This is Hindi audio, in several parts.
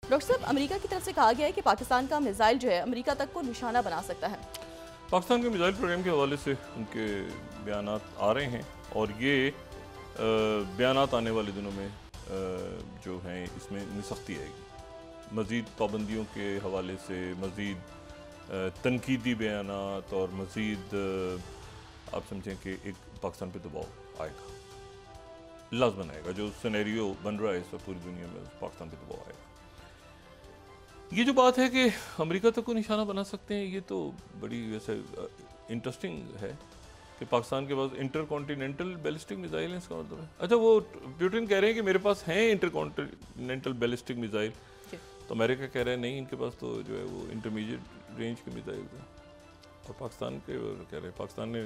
डॉक्टर साहब, अमेरिका की तरफ से कहा गया है कि पाकिस्तान का मिसाइल जो है अमेरिका तक को निशाना बना सकता है। पाकिस्तान के मिसाइल प्रोग्राम के हवाले से उनके बयानात आ रहे हैं और ये बयानात आने वाले दिनों में जो हैं इसमें सख्ती आएगी। मज़ीद पाबंदियों के हवाले से मज़ीद तनकीदी बयानात और मज़ीद आप समझें कि एक पाकिस्तान पे दबाव आएगा, लाज़मन आएगा। जो सिनेरियो बन रहा है इस वक्त पूरी दुनिया में, पाकिस्तान पे दबाव आएगा। ये जो बात है कि अमेरिका तक को निशाना बना सकते हैं, ये तो बड़ी वैसे इंटरेस्टिंग है कि पाकिस्तान के पास इंटर कॉन्टिनेंटल बैलिस्टिक मिसाइल है। इसका मतलब है, अच्छा वो पुतिन कह रहे हैं कि मेरे पास हैं इंटर कॉन्टिनेंटल बैलिस्टिक मिसाइल, तो अमेरिका कह रहा है नहीं, इनके पास तो जो है वो इंटरमीडिएट रेंज के मिसाइल हैं। और पाकिस्तान के कह रहे हैं, पाकिस्तान ने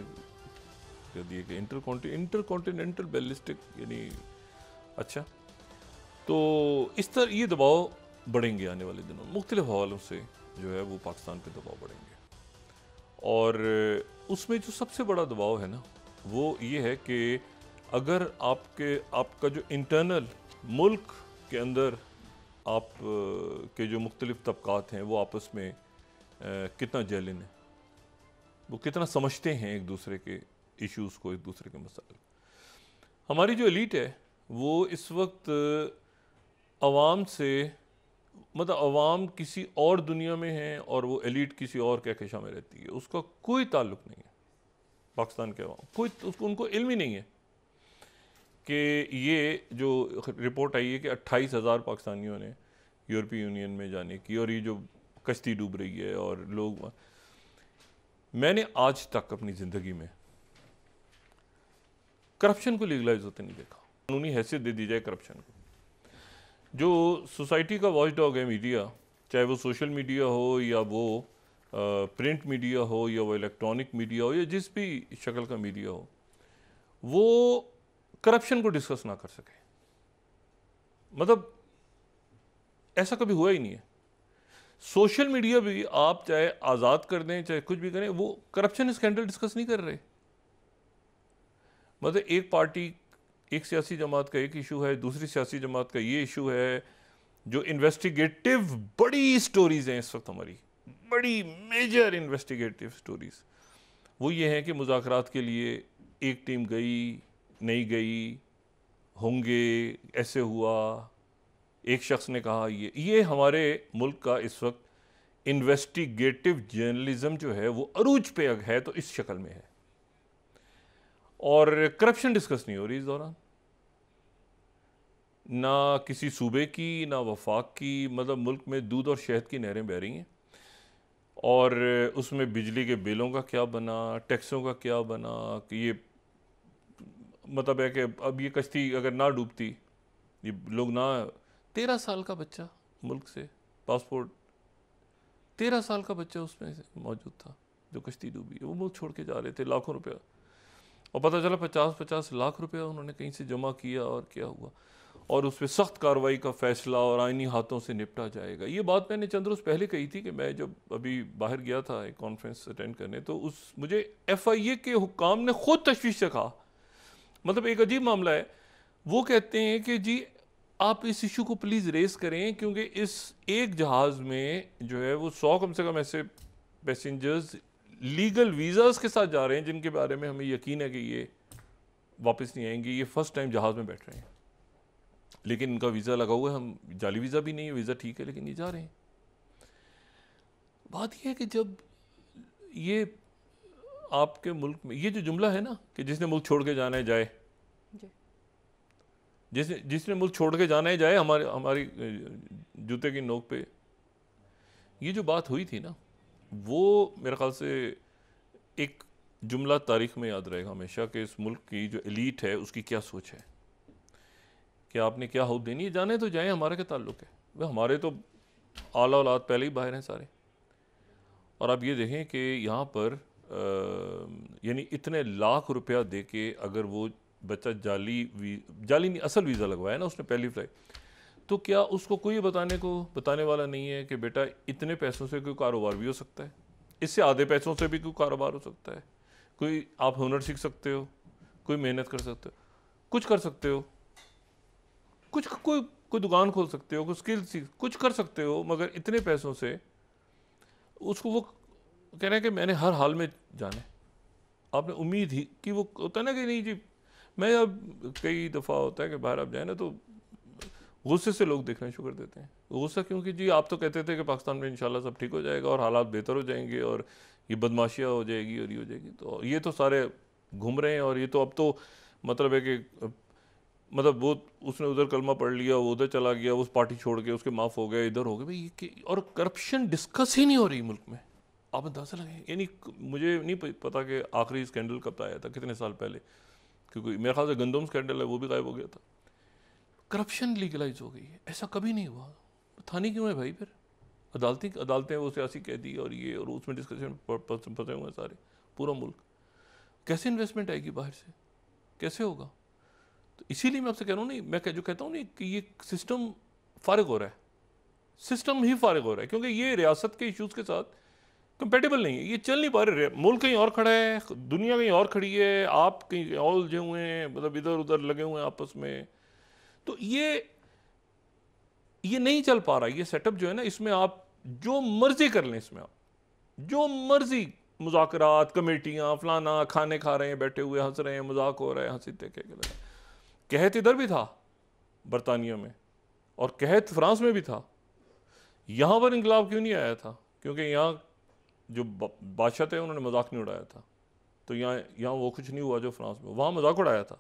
कह दिए कि इंटर कॉन्टिनेंटल बैलिस्टिक, यानी अच्छा, तो इस तरह ये दबाव बढ़ेंगे आने वाले दिनों में। मुख्तलिफ हवालों से जो है वो पाकिस्तान पे दबाव बढ़ेंगे और उसमें जो सबसे बड़ा दबाव है ना वो ये है कि अगर आपका जो इंटरनल मुल्क के अंदर आप के जो मुख्तलिफ तबकात हैं वो आपस में कितना जेलिन है, वो कितना समझते हैं एक दूसरे के इश्यूज़ को, एक दूसरे के मसाइल। हमारी जो एलीट है वो इस वक्त अवाम से, मतलब अवाम किसी और दुनिया में है और वो एलीट किसी और कहकशां में रहती है, उसका कोई ताल्लुक नहीं है पाकिस्तान के अवाम, कोई उसको, उनको इल्म ही नहीं है कि ये जो रिपोर्ट आई है कि 28,000 पाकिस्तानियों ने यूरोपीय यूनियन में जाने की, और ये जो कश्ती डूब रही है और लोग, मैंने आज तक अपनी ज़िंदगी में करप्शन को लीगलाइज होते नहीं देखा। कानूनी हैसियत दे दी जाए करप्शन को। जो सोसाइटी का वॉच डॉग है मीडिया, चाहे वो सोशल मीडिया हो या वो प्रिंट मीडिया हो या वो इलेक्ट्रॉनिक मीडिया हो या जिस भी शक्ल का मीडिया हो, वो करप्शन को डिस्कस ना कर सके, मतलब ऐसा कभी हुआ ही नहीं है। सोशल मीडिया भी आप चाहे आज़ाद कर दें चाहे कुछ भी करें, वो करप्शन स्कैंडल डिस्कस नहीं कर रहे। मतलब एक पार्टी, एक सियासी जमात का एक इशू है, दूसरी सियासी जमात का ये इशू है। जो इन्वेस्टिगेटिव बड़ी स्टोरीज हैं इस वक्त हमारी, बड़ी मेजर इन्वेस्टिगेटिव स्टोरीज, वो ये हैं कि मुज़ाकरात के लिए एक टीम गई, नहीं गई, होंगे, ऐसे हुआ, एक शख्स ने कहा ये हमारे मुल्क का इस वक्त इन्वेस्टिगेटिव जर्नलिज्म जो है वो अरूज पे है, तो इस शक्ल में है। और करप्शन डिस्कस नहीं हो रही इस दौरान, ना किसी सूबे की ना वफाक की, मतलब मुल्क में दूध और शहद की नहरें बह रही हैं और उसमें बिजली के बिलों का क्या बना, टैक्सों का क्या बना, कि ये मतलब है कि अब ये कश्ती अगर ना डूबती, ये लोग ना, 13 साल का बच्चा मुल्क से, पासपोर्ट 13 साल का बच्चा उसमें मौजूद था जो कश्ती डूबी, वो मुल्क छोड़ के जा रहे थे, लाखों रुपया, और पता चला 50-50 लाख रुपया उन्होंने कहीं से जमा किया और क्या हुआ, और उस पर सख्त कार्रवाई का फैसला और आईनी हाथों से निपटा जाएगा। ये बात मैंने चंद रोज़ पहले कही थी कि मैं जब अभी बाहर गया था एक कॉन्फ्रेंस अटेंड करने, तो मुझे FIA के हुक्काम ने खुद तशवीश से कहा, मतलब एक अजीब मामला है, वो कहते हैं कि जी आप इस इशू को प्लीज़ रेस करें, क्योंकि इस एक जहाज़ में जो है वो 100 कम से कम ऐसे पैसेंजर्स लीगल वीज़ास के साथ जा रहे हैं जिनके बारे में हमें यकीन है कि ये वापस नहीं आएंगे, ये फर्स्ट टाइम जहाज़ में बैठ रहे हैं, लेकिन इनका वीज़ा लगा हुआ है, हम जाली वीज़ा भी नहीं है, वीज़ा ठीक है, लेकिन ये जा रहे हैं। बात यह है कि जब ये आपके मुल्क में ये जो जुमला है ना कि जिसने मुल्क छोड़ के जाना है जाए, जिसने मुल्क छोड़ के जाना है जाए, हमारी जूते की नोक पे ये जो बात हुई थी ना, वो मेरे ख्याल से एक जुमला तारीख में याद रहेगा हमेशा कि इस मुल्क की जो एलीट है उसकी क्या सोच है कि आपने क्या हुक्म देनी है, जाने तो जाए, हमारा क्या ताल्लुक़ है, वह हमारे तो आला औलाद पहले ही बाहर हैं सारे। और आप ये देखें कि यहाँ पर यानी इतने लाख रुपया दे के अगर वो बच्चा जाली नहीं असल वीज़ा लगवाया ना उसने पहली फ्लाइट, तो क्या उसको कोई बताने वाला नहीं है कि बेटा इतने पैसों से कोई कारोबार भी हो सकता है, इससे आधे पैसों से भी कोई कारोबार हो सकता है, कोई आप हुनर सीख सकते हो, कोई मेहनत कर सकते हो, कुछ कर सकते हो, कुछ कोई कोई दुकान खोल सकते हो, कोई स्किल सीख, कुछ कर सकते हो, मगर इतने पैसों से उसको वो कह रहे हैं कि मैंने हर हाल में जाना है। आपने उम्मीद ही कि वो होता है ना कि नहीं जी, मैं अब कई दफ़ा होता है कि बाहर आप जाए ना तो गुस्से से लोग देखना शुरू कर देते हैं। गुस्सा क्योंकि जी आप तो कहते थे कि पाकिस्तान में इंशाल्लाह सब ठीक हो जाएगा और हालात बेहतर हो जाएंगे और ये बदमाशियाँ हो जाएगी और ये हो जाएगी, तो ये तो सारे घूम रहे हैं और ये तो अब तो मतलब है कि मतलब वो उसने उधर कलमा पढ़ लिया, वो उधर चला गया, उस पार्टी छोड़ के उसके माफ़ हो गया, इधर हो गए भाई और करप्शन डिस्कस ही नहीं हो रही मुल्क में। आप अंदाज़ा लगाएं, यानी मुझे नहीं पता कि आखिरी स्कैंडल कब आया था, कितने साल पहले, क्योंकि मेरे ख्याल से गंदम स्कैंडल है वो भी गायब हो गया था। करप्शन लीगलाइज हो गई है, ऐसा कभी नहीं हुआ। था नहीं क्यों है भाई? फिर अदालतें वो सियासी कैदी और ये और उसमें डिस्कशन फंसे हुए हैं सारे, पूरा मुल्क। कैसे इन्वेस्टमेंट आएगी बाहर से, कैसे होगा? तो इसीलिए मैं आपसे कह रहा हूँ नहीं, मैं जो कहता हूँ नहीं कि ये सिस्टम फारिग हो रहा है, सिस्टम ही फारिग हो रहा है, क्योंकि ये रियासत के इश्यूज़ के साथ कंपेटेबल नहीं है, ये चल नहीं पा रहे। मुल्क कहीं और खड़ा है, दुनिया कहीं और खड़ी है, आप कहीं और उलझे हुए हैं, मतलब इधर उधर लगे हुए हैं आपस में। तो ये नहीं चल पा रहा। ये सेटअप जो है ना, इसमें आप जो मर्जी कर लें, इसमें आप जो मर्जी मुज़ाकरात, कमेटियाँ, फलाना, खाने खा रहे हैं, बैठे हुए हंस रहे हैं, मजाक हो रहा है, हंसी तके लगा। कहत इधर भी था बरतानिया में और कहत फ्रांस में भी था। यहाँ पर इंकलाब क्यों नहीं आया था? क्योंकि यहाँ जो बादशाह थे उन्होंने मजाक नहीं उड़ाया था। तो यहाँ वो कुछ नहीं हुआ जो फ्रांस में, वहाँ मजाक उड़ाया था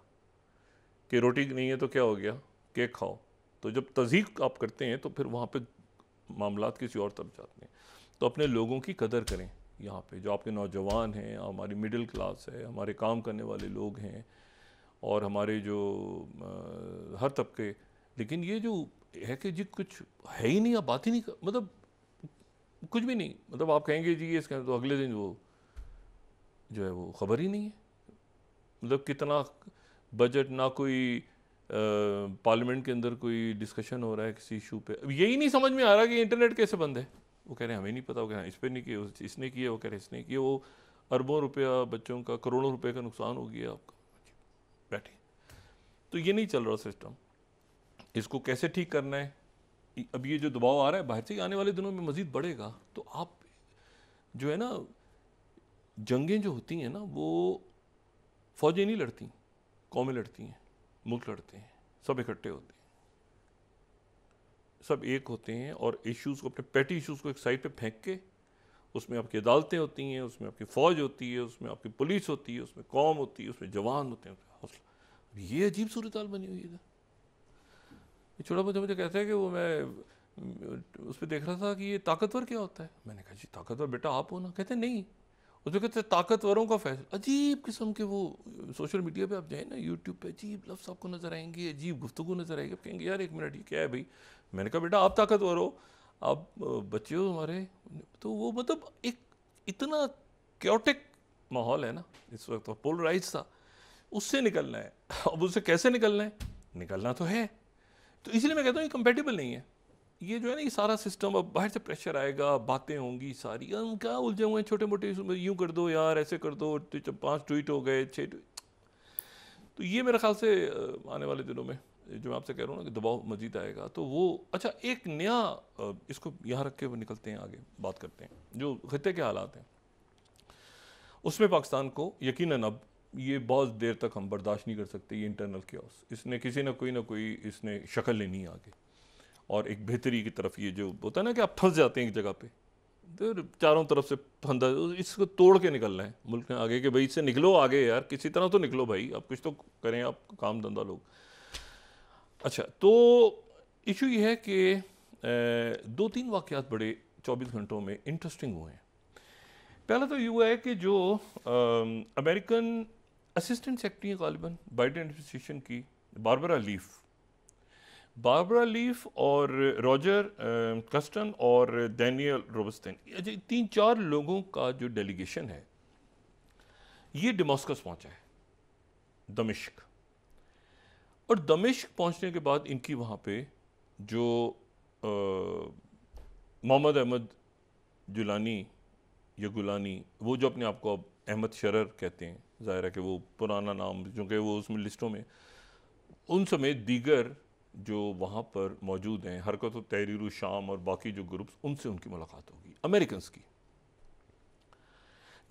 कि रोटी नहीं है तो क्या हो गया, केक खाओ। तो जब तज़हीक आप करते हैं तो फिर वहाँ पे मामलात किसी और तरफ जाते हैं। तो अपने लोगों की कदर करें। यहाँ पे जो आपके नौजवान हैं, हमारी मिडिल क्लास है, हमारे काम करने वाले लोग हैं और हमारे जो हर तबके, लेकिन ये जो है कि जी कुछ है ही नहीं, आप बात ही नहीं मतलब कुछ भी नहीं, मतलब आप कहेंगे जी ये इसका, तो अगले दिन वो जो है वो खबर ही नहीं है। मतलब कितना बजट, ना कोई पार्लियामेंट के अंदर कोई डिस्कशन हो रहा है किसी इशू पे। अब यही नहीं समझ में आ रहा कि इंटरनेट कैसे बंद है। वो कह रहे हैं हमें नहीं पता, वो कह रहे हैं इस पर नहीं किया, इसने किया, वो कह रहे हैं इसने किया, वो अरबों रुपया बच्चों का, करोड़ों रुपए का नुकसान हो गया आपका। बैठे तो ये नहीं चल रहा सिस्टम, इसको कैसे ठीक करना है? अब ये जो दबाव आ रहा है बाहर से, आने वाले दिनों में मजीद बढ़ेगा। तो आप जो है ना, जंगें जो होती हैं ना, वो फौजें नहीं लड़ती, कौमें लड़ती हैं, मुल्क लड़ते हैं, सब इकट्ठे होते हैं, सब एक होते हैं और इश्यूज़ को, अपने पेटी इश्यूज़ को एक साइड पे फेंक के, उसमें आपकी अदालतें होती हैं, उसमें आपकी फ़ौज होती है, उसमें आपकी पुलिस होती है, उसमें कौम होती है, उसमें जवान होते हैं, हौसला। ये अजीब सूरत हाल बनी हुई है। ये छोटा बच्चा मुझे कहता है कि वो, मैं उस पर देख रहा था कि ये ताकतवर क्या होता है। मैंने कहा जी ताकतवर बेटा आप हो ना। कहते नहीं, उसमें कहते ताकतवरों का फैसला। अजीब किस्म के वो सोशल मीडिया पे आप जाए ना, यूट्यूब पे अजीब लफ्ज़ आपको नज़र आएंगे, अजीब गुफ्तगू नज़र आएगी। आप कहेंगे यार एक मिनट ये क्या है भाई? मैंने कहा बेटा आप ताकतवर हो, आप बच्चे हो हमारे। तो वो मतलब एक इतना क्योटिक माहौल है ना इस वक्त, और पोलराइज था, उससे निकलना है। अब उससे कैसे निकलना है? निकलना तो है। तो इसलिए मैं कहता हूँ ये कंपेटेबल नहीं है। ये जो है ना, ये सारा सिस्टम, अब बाहर से प्रेशर आएगा, बातें होंगी सारी, हम क्या उलझे हुए हैं छोटे मोटे, यूँ कर दो यार, ऐसे कर दो, 5 ट्वीट हो गए, 6 ट्वीट। तो ये मेरे ख्याल से आने वाले दिनों में जो मैं आपसे कह रहा हूँ ना कि दबाव मजीद आएगा। तो वो अच्छा एक नया इसको यहाँ रख के निकलते हैं, आगे बात करते हैं जो खत्ते के हालात हैं उसमें पाकिस्तान को यकीनन अब ये बहुत देर तक हम बर्दाश्त नहीं कर सकते। ये इंटरनल क्योस, इसने किसी ना कोई इसने शक्ल लेनी है आगे, और एक बेहतरी की तरफ ये जो होता है ना कि आप फंस जाते हैं एक जगह पे, तो चारों तरफ से फंदा, इसको तोड़ के निकलना है मुल्क में आगे, कि भाई इससे निकलो आगे यार, किसी तरह तो निकलो भाई, आप कुछ तो करें, आप काम धंधा लोग। अच्छा, तो इशू ये है कि 2-3 वाक़यात बड़े 24 घंटों में इंटरेस्टिंग हुए हैं। पहला तो ये हुआ है कि जो अमेरिकन असिस्टेंट सेक्रेटरी गालिबन बाइडेन एडमिनिस्ट्रेशन की, बारबरा लीफ और रॉजर कस्टन और डैनियल रोबस्टिन, 3-4 लोगों का जो डेलीगेशन है ये दमिश्क पहुंचा है, दमिश्क। और दमिश्क पहुंचने के बाद इनकी वहाँ पे जो मोहम्मद अहमद जुलानी या गुलानी, वो जो अपने आप को अब अहमद शरर कहते हैं, ज़ाहिर है कि वो पुराना नाम, क्योंकि वो उसमें लिस्टों में, उन समेत दीगर जो वहाँ पर मौजूद हैं, हरकत तहरीर शाम और बाकी जो ग्रुप्स, उनसे उनकी मुलाकात होगी, अमेरिकन्स की।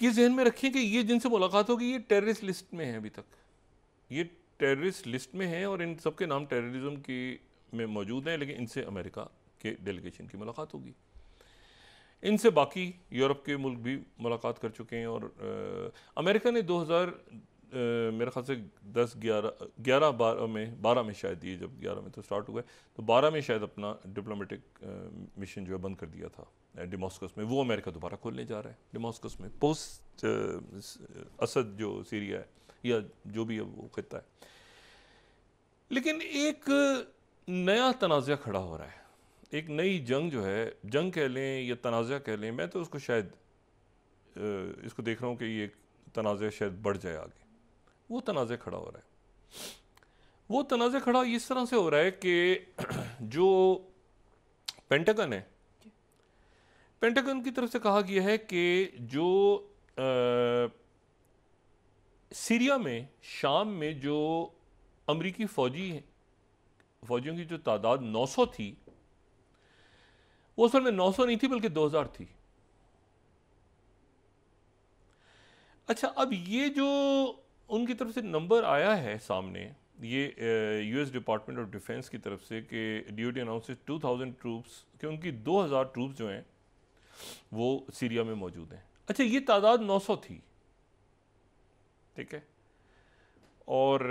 ये जहन में रखें कि ये जिनसे मुलाकात होगी ये टेररिस्ट लिस्ट में है, अभी तक ये टेररिस्ट लिस्ट में है और इन सबके नाम टेररिज्म की में मौजूद हैं, लेकिन इनसे अमेरिका के डेलीगेशन की मुलाकात होगी। इनसे बाकी यूरोप के मुल्क भी मुलाकात कर चुके हैं और अमेरिका ने 2000 मेरे ख्याल से 12 में शायद, ये जब 11 में तो स्टार्ट हुआ है, तो 12 में शायद अपना डिप्लोमेटिक मिशन जो है बंद कर दिया था डेमास्कस में। वो अमेरिका दोबारा खोलने जा रहा है डेमास्कस में, पोस्ट असद जो सीरिया है या जो भी है वो खिता है। लेकिन एक नया तनाज़ा खड़ा हो रहा है, एक नई जंग जो है, जंग कह लें या तनाज़ा कह लें, मैं तो उसको शायद इसको देख रहा हूँ कि ये तनाज़ा शायद बढ़ जाए आगे। वो तनाज़ा खड़ा हो रहा है, वो तनाज़ा खड़ा इस तरह से हो रहा है कि जो पेंटागन है, पेंटागन की तरफ से कहा गया है कि जो सीरिया में, शाम में जो अमरीकी फौजियों की जो तादाद 900 थी, वो असल में 900 नहीं थी बल्कि 2000 थी। अच्छा, अब ये जो उनकी तरफ से नंबर आया है सामने, ये यूएस डिपार्टमेंट ऑफ डिफेंस की तरफ से कि ड्यूटी अनाउंसेस 2000 ट्रूप्स, कि उनकी 2000 ट्रूप्स जो हैं वो सीरिया में मौजूद हैं। अच्छा, ये तादाद 900 थी, ठीक है, और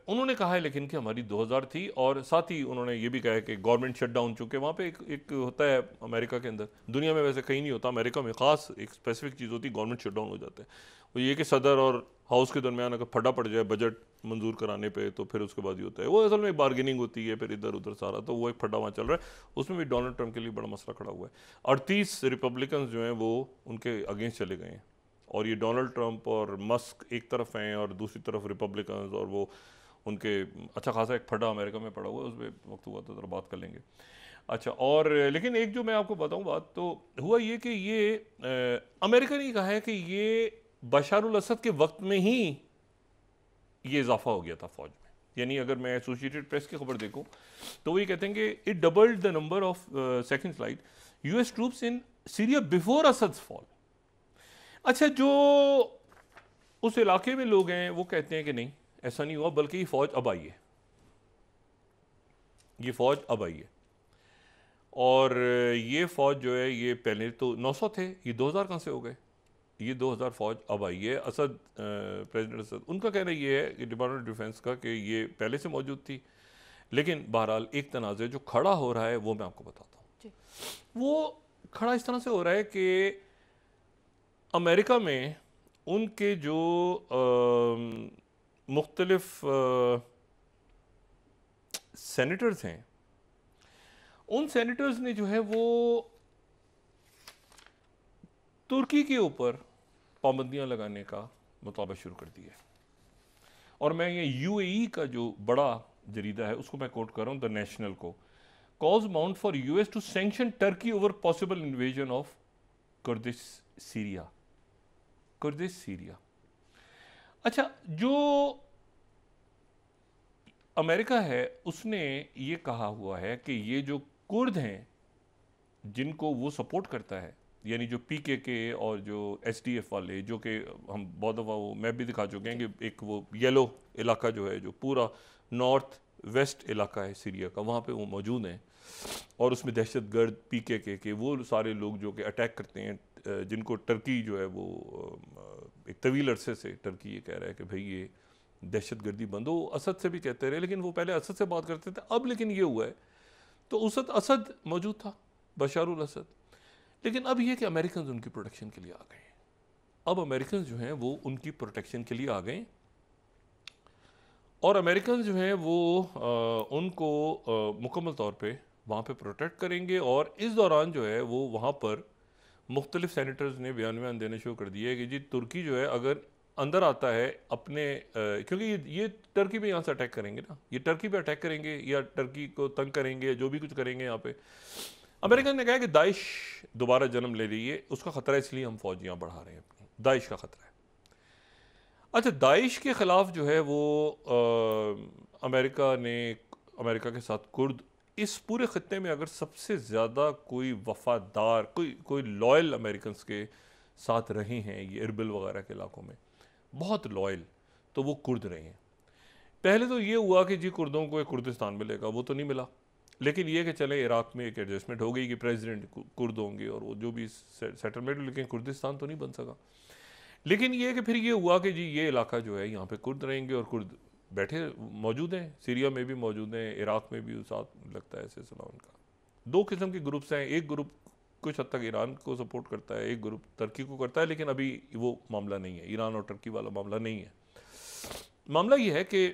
उन्होंने कहा है लेकिन कि हमारी 2000 थी, और साथ ही उन्होंने ये भी कहा है कि गवर्नमेंट शटडाउन, चूँकि वहाँ पे एक होता है अमेरिका के अंदर, दुनिया में वैसे कहीं नहीं होता, अमेरिका में ख़ास एक स्पेसिफिक चीज़ होती है, गवर्नमेंट शटडाउन हो जाता है। वो ये कि सदर और हाउस के दरमियान अगर फटा पड़ जाए बजट मंजूर कराने पे, तो फिर उसके बाद ही होता है। वो असल में बार्गेनिंग होती है, फिर इधर उधर सारा, तो वो एक फटा वहाँ चल रहा है। उसमें भी डोनाल्ड ट्रंप के लिए बड़ा मसला खड़ा हुआ है। 38 रिपब्लिकन जो हैं वो उनके अगेंस्ट चले गए हैं, और ये डोनाल्ड ट्रंप और मस्क एक तरफ हैं और दूसरी तरफ रिपब्लिकन्स, और वो उनके अच्छा खासा एक फटा अमेरिका में पड़ा हुआ है, उस पर वक्त हुआ तो ज़रा बात कर लेंगे। अच्छा, और लेकिन एक जो मैं आपको बताऊं बात, तो हुआ ये कि ये अमेरिका ने कहा है कि ये बशारुल असद के वक्त में ही ये इजाफा हो गया था फौज में। यानी अगर मैं एसोसिएटेड प्रेस की खबर देखूं तो वो ये कहते हैं कि it doubled the number of, second slide, US troops in Syria before Assad's fall. अच्छा, जो उस इलाके में लोग हैं वो कहते हैं कि नहीं, ऐसा नहीं हुआ, बल्कि ये फौज अब आई है, ये फौज अब आई है, और ये फौज जो है, ये पहले तो 900 थे, ये 2000 कहाँ से हो गए, ये 2000 फौज अब आई है। असद, प्रेसिडेंट असद, उनका कहना ये है कि डिपार्टमेंट ऑफ डिफेंस का, कि ये पहले से मौजूद थी। लेकिन बहरहाल एक तनाज़ा जो खड़ा हो रहा है वो मैं आपको बताता हूँ। वो खड़ा इस तरह से हो रहा है कि अमेरिका में उनके जो मुख्तलिफ सेनेटर्स हैं, उन सेनेटर्स ने जो है वो तुर्की के ऊपर पाबंदियां लगाने का मुतालबा शुरू कर दिया है। और मैं ये यूएई का जो बड़ा जरीदा है उसको मैं कोट कर रहा हूँ, द नेशनल को, calls mount for US to sanction Turkey over possible invasion of Kurdish Syria, Kurdish Syria. अच्छा, जो अमेरिका है उसने ये कहा हुआ है कि ये जो कुर्द हैं जिनको वो सपोर्ट करता है, यानी जो पीकेके और जो एसडीएफ वाले, जो कि हम बहुत दफ़ा वो मैप भी दिखा चुके हैं कि एक वो येलो इलाका जो है, जो पूरा नॉर्थ वेस्ट इलाका है सीरिया का, वहाँ पे वो मौजूद हैं, और उसमें दहशतगर्द पीकेके के वो सारे लोग जो कि अटैक करते हैं, जिनको टर्की जो है वो एक तवील अरसे से टर्की ये कह रहा है कि भाई ये दहशतगर्दी बंद हो। असद से भी कहते रहे, लेकिन वो पहले असद से बात करते थे, अब लेकिन ये हुआ है तो असद मौजूद था, बशारुल असद, लेकिन अब ये कि अमेरिकन उनकी प्रोटेक्शन के लिए आ गए। अब अमेरिकन जो हैं वो उनकी प्रोटेक्शन के लिए आ गए, और अमेरिकन जो हैं वो उनको मुकम्मल तौर पे वहाँ पे प्रोटेक्ट करेंगे। और इस दौरान जो है वो वहाँ पर मुख्तलिफ सेनेटर्स ने बयान देने शुरू कर दिए कि जी तुर्की जो है अगर अंदर आता है अपने, क्योंकि ये टर्की पे यहाँ से अटैक करेंगे ना, ये टर्की पे अटैक करेंगे या टर्की को तंग करेंगे, जो भी कुछ करेंगे यहाँ पे। अमेरिका ने कहा कि दाइश दोबारा जन्म ले रही है, उसका ख़तरा है, इसलिए हम फौज यहाँ बढ़ा रहे हैं अपनी, दाइश का ख़तरा है। अच्छा, दाइश के ख़िलाफ़ जो है वो अमेरिका ने अमेरिका के साथ कुर्द, इस पूरे ख़त्े में अगर सबसे ज़्यादा कोई वफ़ादार, कोई लॉयल अमेरिकन के साथ रहे हैं ये इरबिल वगैरह के इलाकों में, बहुत लॉयल, तो वो कुर्द रहे हैं। पहले तो ये हुआ कि जी कुर्दों को एक कुर्दिस्तान मिलेगा, वो तो नहीं मिला, लेकिन ये कि चले इराक़ में एक एडजस्टमेंट हो गई कि प्रेसिडेंट कुर्द होंगे और वो जो भी सेटलमेंट, लेकिन कुर्दिस्तान तो नहीं बन सका। लेकिन ये कि फिर ये हुआ कि जी ये इलाका जो है यहाँ पे कुर्द रहेंगे और कुर्द बैठे मौजूद हैं, सीरिया में भी मौजूद हैं, इराक़ में भी साथ लगता है सिलसिला उनका। दो किस्म के ग्रुप्स हैं, एक ग्रुप कुछ हद तक ईरान को सपोर्ट करता है, एक ग्रुप तुर्की को करता है, लेकिन अभी वो मामला नहीं है, ईरान और तुर्की वाला मामला नहीं है। मामला ये है कि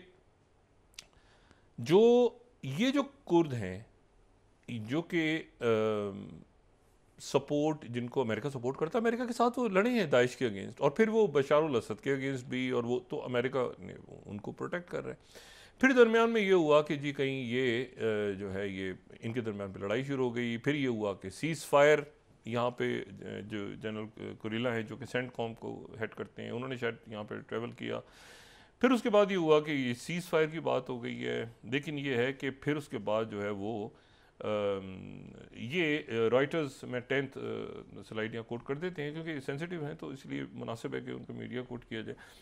ये जो कुर्द हैं, जो कि सपोर्ट, जिनको अमेरिका सपोर्ट करता है, अमेरिका के साथ वो लड़े हैं दाइश के अगेंस्ट, और फिर वो बशारुल असद के अगेंस्ट भी, और वो तो अमेरिका ने उनको प्रोटेक्ट कर रहे हैं। फिर दरमियान में ये हुआ कि जी कहीं ये जो है ये इनके दरमियान पे लड़ाई शुरू हो गई। फिर ये हुआ कि सीज़ फायर, यहाँ पे जो जनरल कुरिल्ला है जो कि सेंटकॉम को हेड करते हैं, उन्होंने शायद यहाँ पे ट्रैवल किया। फिर उसके बाद ये हुआ कि ये सीज़ फायर की बात हो गई है, लेकिन ये है कि फिर उसके बाद जो है वो ये रॉयटर्स में 10th स्लाइड यहाँ कोट कर देते हैं क्योंकि सेंसिटिव हैं, तो इसलिए मुनासिब है कि उनको मीडिया कोट किया जाए।